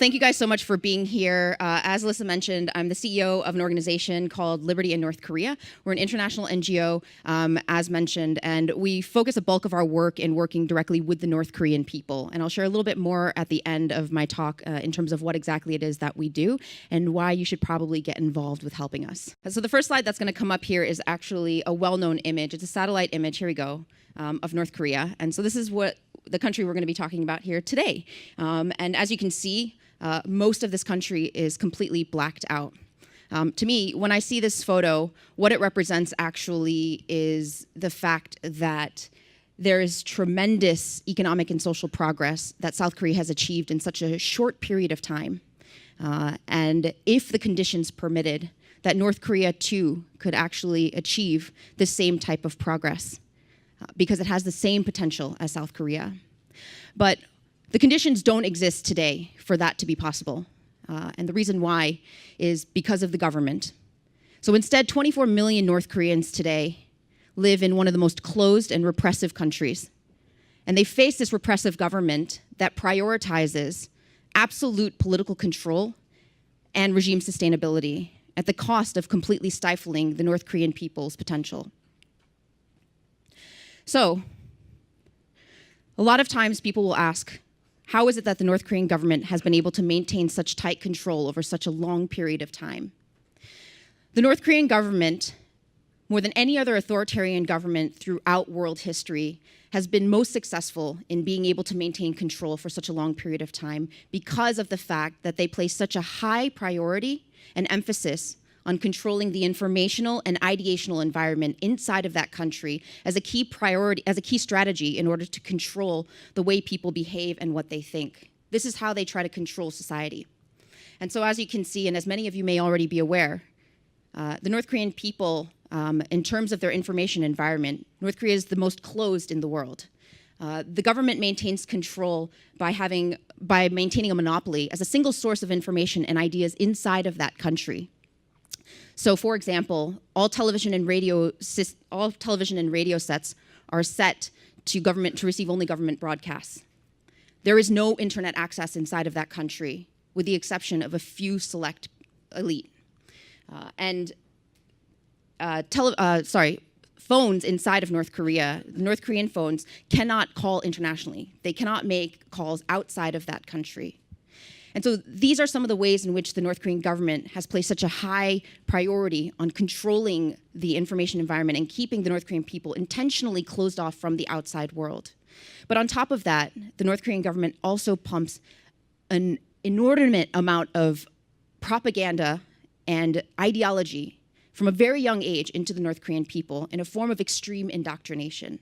thank you guys so much for being here. As Alyssa mentioned, I'm the CEO of an organization called Liberty in North Korea. We're an international NGO, as mentioned, and we focus a bulk of our work in working directly with the North Korean people. And I'll share a little bit more at the end of my talk in terms of what exactly it is that we do and why you should probably get involved with helping us. So the first slide that's going to come up here is actually a well-known image. It's a satellite image. Here we go. Of North Korea. And so this is what the country we're going to be talking about here today. And as you can see, most of this country is completely blacked out. To me, when I see this photo, what it represents actually is the fact that there is tremendous economic and social progress that South Korea has achieved in such a short period of time. And if the conditions permitted, that North Korea too could actually achieve the same type of progress. Because it has the same potential as South Korea. But the conditions don't exist today for that to be possible. And the reason why is because of the government. So instead, 24 million North Koreans today live in one of the most closed and repressive countries. And they face this repressive government that prioritizes absolute political control and regime sustainability at the cost of completely stifling the North Korean people's potential. So, a lot of times people will ask, how is it that the North Korean government has been able to maintain such tight control over such a long period of time? The North Korean government, more than any other authoritarian government throughout world history, has been most successful in being able to maintain control for such a long period of time because of the fact that they place such a high priority and emphasis on controlling the informational and ideational environment inside of that country as a key priority, as a key strategy in order to control the way people behave and what they think. This is how they try to control society. And so as you can see, and as many of you may already be aware, the North Korean people, in terms of their information environment, North Korea is the most closed in the world. The government maintains control by maintaining a monopoly as a single source of information and ideas inside of that country. So, for example, all television and radio sets are set to receive only government broadcasts. There is no internet access inside of that country, with the exception of a few select elite. Phones inside of North Korea, North Korean phones cannot call internationally. They cannot make calls outside of that country. And so these are some of the ways in which the North Korean government has placed such a high priority on controlling the information environment and keeping the North Korean people intentionally closed off from the outside world. But on top of that, the North Korean government also pumps an inordinate amount of propaganda and ideology from a very young age into the North Korean people in a form of extreme indoctrination.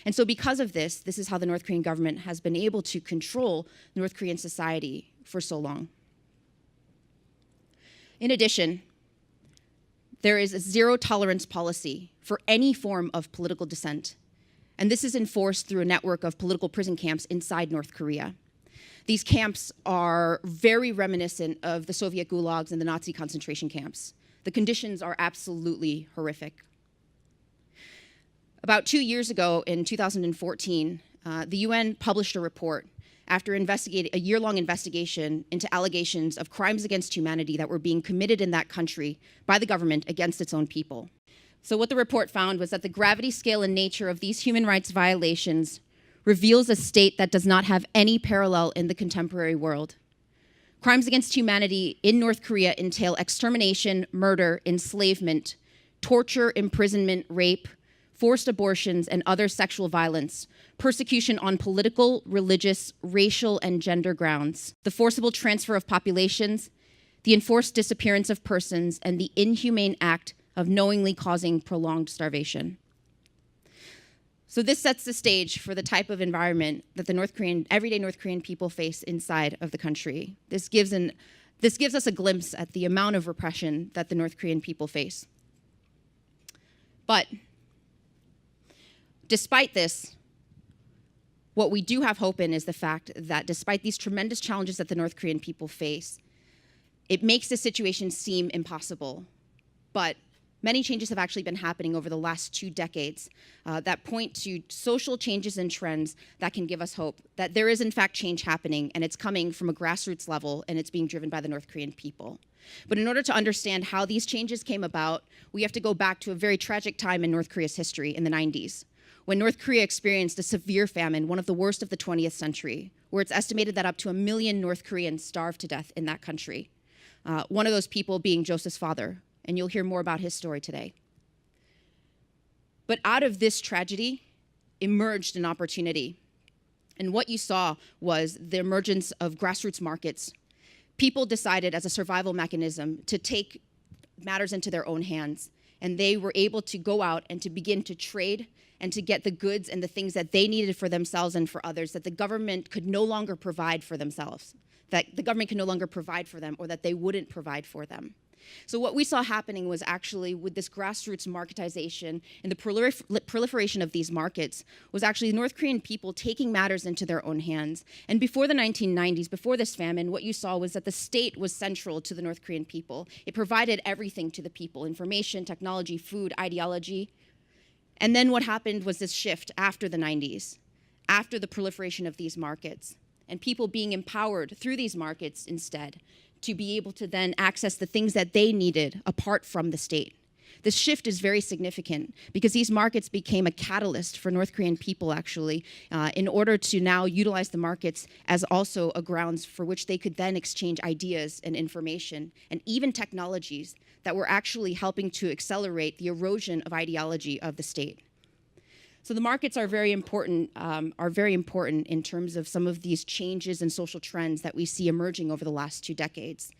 And so because of this, this is how the North Korean government has been able to control North Korean society for so long. In addition, there is a zero tolerance policy for any form of political dissent. And this is enforced through a network of political prison camps inside North Korea. These camps are very reminiscent of the Soviet gulags and the Nazi concentration camps. The conditions are absolutely horrific. About 2 years ago, in 2014, the UN published a report after a year-long investigation into allegations of crimes against humanity that were being committed in that country by the government against its own people. So what the report found was that the gravity, scale, and nature of these human rights violations reveals a state that does not have any parallel in the contemporary world. Crimes against humanity in North Korea entail extermination, murder, enslavement, torture, imprisonment, rape, forced abortions, and other sexual violence, persecution on political, religious, racial, and gender grounds, the forcible transfer of populations, the enforced disappearance of persons, and the inhumane act of knowingly causing prolonged starvation. So this sets the stage for the type of environment that the everyday North Korean people face inside of the country. This gives us a glimpse at the amount of repression that the North Korean people face. But despite this, what we do have hope in is the fact that despite these tremendous challenges that the North Korean people face, it makes the situation seem impossible. But many changes have actually been happening over the last 2 decades that point to social changes and trends that can give us hope that there is in fact change happening, and it's coming from a grassroots level, and it's being driven by the North Korean people. But in order to understand how these changes came about, we have to go back to a very tragic time in North Korea's history in the 90s, when North Korea experienced a severe famine, one of the worst of the 20th century, where it's estimated that up to 1 million North Koreans starved to death in that country. One of those people being Joseph's father, and you'll hear more about his story today. But out of this tragedy emerged an opportunity. And what you saw was the emergence of grassroots markets. People decided as a survival mechanism to take matters into their own hands. And they were able to go out and to begin to trade and to get the goods and the things that they needed for themselves and for others that the government could no longer provide for themselves, that the government could no longer provide for them, or that they wouldn't provide for them. So what we saw happening was actually with this grassroots marketization and the proliferation of these markets was actually North Korean people taking matters into their own hands. And before the 1990s, before this famine, what you saw was that the state was central to the North Korean people. It provided everything to the people: information, technology, food, ideology. And then what happened was this shift after the 90s, after the proliferation of these markets, and people being empowered through these markets instead to be able to then access the things that they needed apart from the state. This shift is very significant because these markets became a catalyst for North Korean people, actually, in order to now utilize the markets as also a grounds for which they could then exchange ideas and information and even technologies that were actually helping to accelerate the erosion of ideology of the state. So the markets are very important in terms of some of these changes and social trends that we see emerging over the last 2 decades.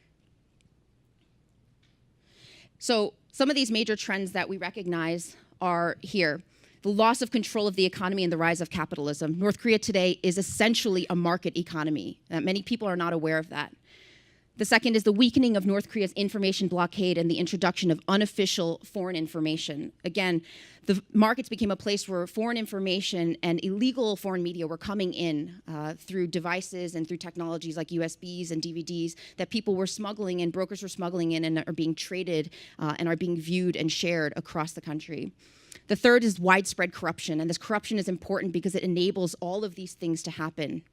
So some of these major trends that we recognize are here. The loss of control of the economy and the rise of capitalism. North Korea today is essentially a market economy. Many people are not aware of that. The second is the weakening of North Korea's information blockade and the introduction of unofficial foreign information. Again, the markets became a place where foreign information and illegal foreign media were coming in through devices and through technologies like USBs and DVDs that people were smuggling and brokers were smuggling in and are being traded and are being viewed and shared across the country. The third is widespread corruption, and this corruption is important because it enables all of these things to happen.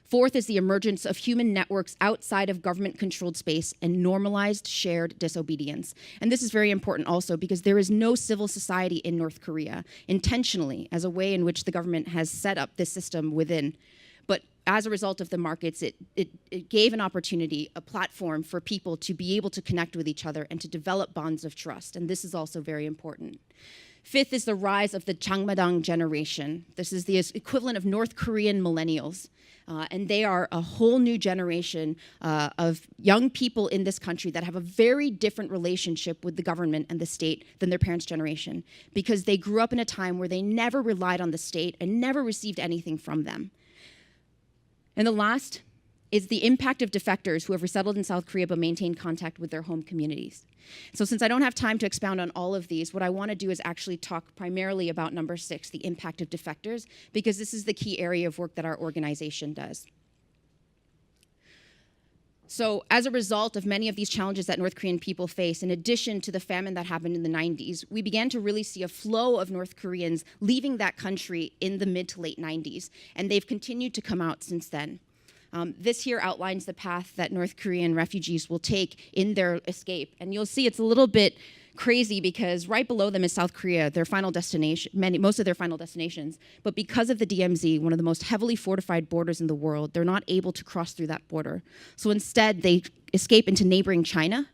Fourth is the emergence of human networks outside of government-controlled space and normalized shared disobedience. And this is very important also because there is no civil society in North Korea intentionally as a way in which the government has set up this system within. But as a result of the markets, it gave an opportunity, a platform for people to be able to connect with each other and to develop bonds of trust. And this is also very important. Fifth is the rise of the Changmadang generation. This is the equivalent of North Korean millennials. And they are a whole new generation of young people in this country that have a very different relationship with the government and the state than their parents' generation, because they grew up in a time where they never relied on the state and never received anything from them. And the last is the impact of defectors who have resettled in South Korea but maintain contact with their home communities. So since I don't have time to expound on all of these, what I want to do is actually talk primarily about number 6, the impact of defectors, because this is the key area of work that our organization does. So as a result of many of these challenges that North Korean people face, in addition to the famine that happened in the 90s, we began to really see a flow of North Koreans leaving that country in the mid to late 90s, and they've continued to come out since then. This here outlines the path that North Korean refugees will take in their escape. And you'll see it's a little bit crazy because right below them is South Korea, their final destination, most of their final destinations. But because of the DMZ, one of the most heavily fortified borders in the world, they're not able to cross through that border. So instead, they escape into neighboring China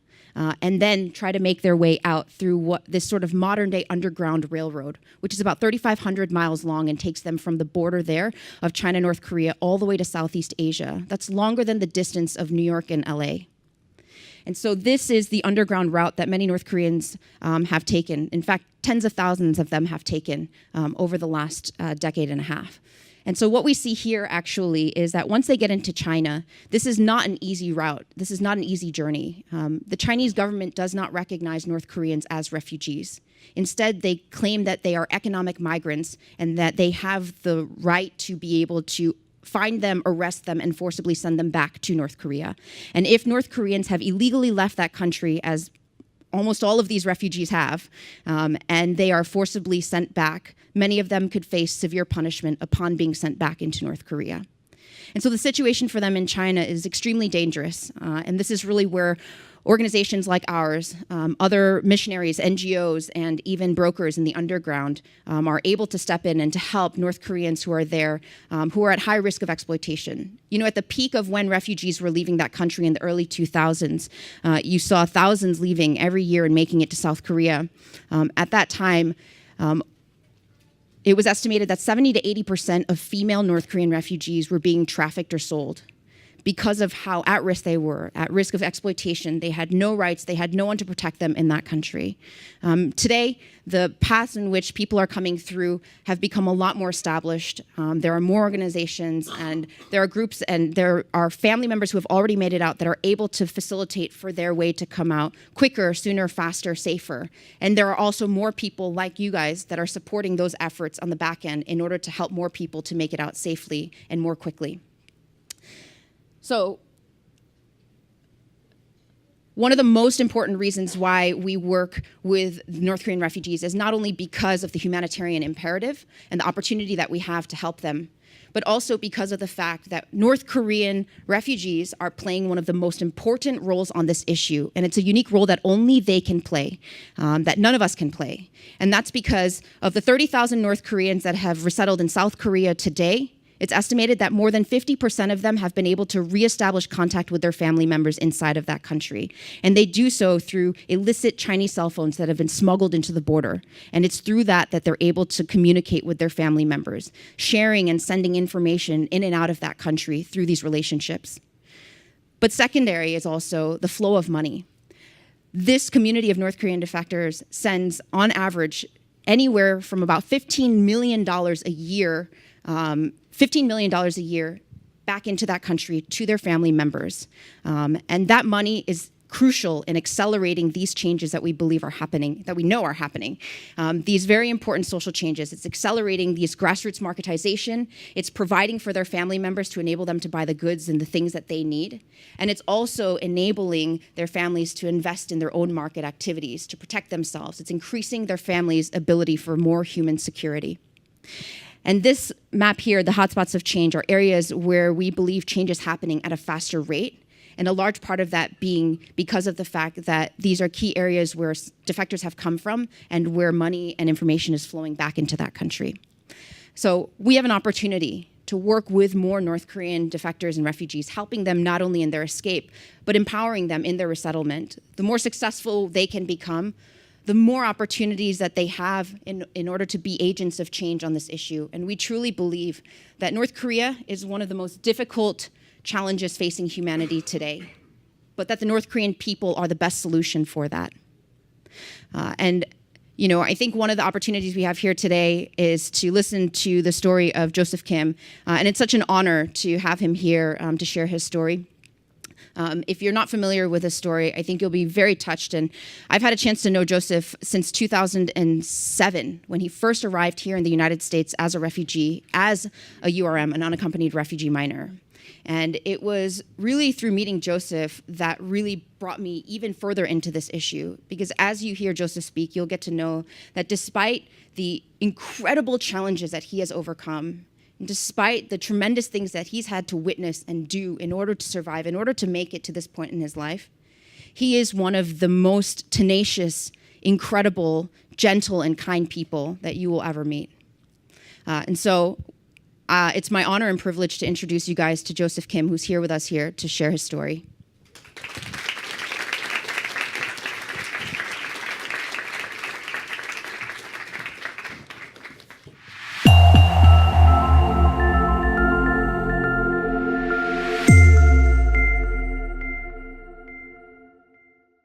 and then try to make their way out through this sort of modern-day underground railroad, which is about 3,500 miles long and takes them from the border there of China, North Korea, all the way to Southeast Asia. That's longer than the distance of New York and LA. And so this is the underground route that many North Koreans have taken. In fact, tens of thousands of them have taken over the last decade and a half. And so what we see here actually is that once they get into China, this is not an easy route. This is not an easy journey. The Chinese government does not recognize North Koreans as refugees. Instead, they claim that they are economic migrants and that they have the right to be able to find them, arrest them, and forcibly send them back to North Korea. And if North Koreans have illegally left that country as almost all of these refugees have, and they are forcibly sent back. Many of them could face severe punishment upon being sent back into North Korea. And so the situation for them in China is extremely dangerous, and this is really where organizations like ours, other missionaries, NGOs, and even brokers in the underground are able to step in and to help North Koreans who are there, who are at high risk of exploitation. You know, at the peak of when refugees were leaving that country in the early 2000s, you saw thousands leaving every year and making it to South Korea. At that time, it was estimated that 70 to 80% of female North Korean refugees were being trafficked or sold because of how at risk they were, at risk of exploitation. They had no rights, they had no one to protect them in that country. Today, the paths in which people are coming through have become a lot more established. There are more organizations, and there are groups, and there are family members who have already made it out that are able to facilitate for their way to come out quicker, sooner, faster, safer. And there are also more people like you guys that are supporting those efforts on the back end in order to help more people to make it out safely and more quickly. So one of the most important reasons why we work with North Korean refugees is not only because of the humanitarian imperative and the opportunity that we have to help them, but also because of the fact that North Korean refugees are playing one of the most important roles on this issue. And it's a unique role that only they can play, that none of us can play. And that's because of the 30,000 North Koreans that have resettled in South Korea today. It's estimated that more than 50% of them have been able to reestablish contact with their family members inside of that country. And they do so through illicit Chinese cell phones that have been smuggled into the border. And it's through that that they're able to communicate with their family members, sharing and sending information in and out of that country through these relationships. But secondary is also the flow of money. This community of North Korean defectors sends, on average, anywhere from about $15 million a year $15 million a year back into that country to their family members. And that money is crucial in accelerating these changes that we believe are happening, that we know are happening. These very important social changes. It's accelerating these grassroots marketization. It's providing for their family members to enable them to buy the goods and the things that they need. And it's also enabling their families to invest in their own market activities, to protect themselves. It's increasing their families' ability for more human security. And this map here, the hotspots of change, are areas where we believe change is happening at a faster rate, and a large part of that being because of the fact that these are key areas where defectors have come from and where money and information is flowing back into that country. So we have an opportunity to work with more North Korean defectors and refugees, helping them not only in their escape, but empowering them in their resettlement. The more successful they can become, the more opportunities that they have in order to be agents of change on this issue. And we truly believe that North Korea is one of the most difficult challenges facing humanity today, but that the North Korean people are the best solution for that. And you know, I think one of the opportunities we have here today is to listen to the story of Joseph Kim. And it's such an honor to have him here to share his story. If you're not familiar with his story, I think you'll be very touched. And I've had a chance to know Joseph since 2007, when he first arrived here in the United States as a refugee, as a URM, an unaccompanied refugee minor. And it was really through meeting Joseph that really brought me even further into this issue. Because as you hear Joseph speak, you'll get to know that despite the incredible challenges that he has overcome, and despite the tremendous things that he's had to witness and do in order to survive, in order to make it to this point in his life, he is one of the most tenacious, incredible, gentle, and kind people that you will ever meet. And so it's my honor and privilege to introduce you guys to Joseph Kim, who's here with us here to share his story.